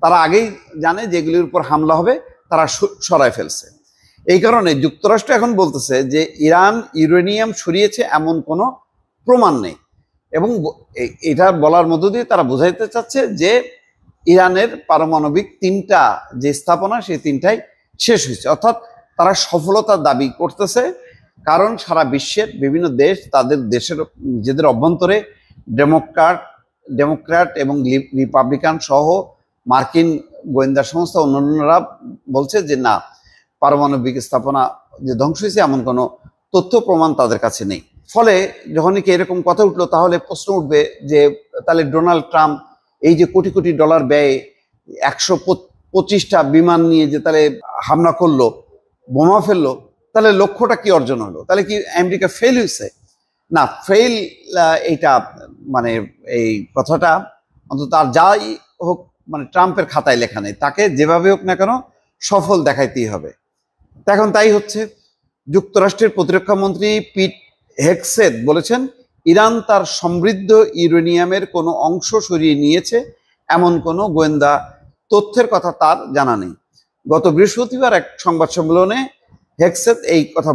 তারা আগেই জানে যেগুলির উপর হামলা হবে তারা সরায় ফেলছে। এই কারণে যুক্তরাষ্ট্র এখন বলতেছে যে ইরান ইউরেনিয়াম সরিয়েছে এমন কোনো প্রমাণ নেই, এবং এটা বলার মধ্য দিয়ে তারা বোঝাইতে চাচ্ছে যে ইরানের পারমাণবিক 3টা যে স্থাপনা সেই 3টাই শেষ হয়েছে, অর্থাৎ তারা সফলতার দাবি করতেছে। কারণ সারা বিশ্বের বিভিন্ন দেশ তাদের দেশের নিজেদের অভ্যন্তরে ডেমোক্র্যাট এবং রিপাবলিকান সহ মার্কিন গোয়েন্দা সংস্থা অন্যান্যরা বলছে যে না, পারমাণবিক স্থাপনা যে ধ্বংস হয়েছে এমন কোনো তথ্য প্রমাণ তাদের কাছে নেই। ফলে যখনই কি এরকম কথা উঠলো তাহলে প্রশ্ন উঠবে যে তাহলে ডোনাল্ড ট্রাম্প এই যে কোটি কোটি ডলার ব্যয়ে 125টা বিমান নিয়ে যে তাহলে হামলা করলো, বোমা ফেললো, তাহলে লক্ষ্যটা কি অর্জন হলো? তাহলে কি আমেরিকা ফেল হয়েছে? না, ফেল এইটা মানে এই কথাটা অন্তত আর যাই হোক মানে ট্রাম্পের খাতায় লেখা নেই, তাকে যেভাবে হোক না কেন সফল দেখাইতেই হবে। এখন তাই হচ্ছে। যুক্তরাষ্ট্রের প্রতিরক্ষা মন্ত্রী পিট হেগসেথ বলেছেন ইরান তার সমৃদ্ধ ইউরেনিয়ামের কোনো অংশ সরিয়ে নিয়েছে এমন কোনো গোয়েন্দা তথ্যের কথা তার জানা নেই। গত বৃহস্পতিবার এক সংবাদ সম্মেলনে হেগসেথ এই কথা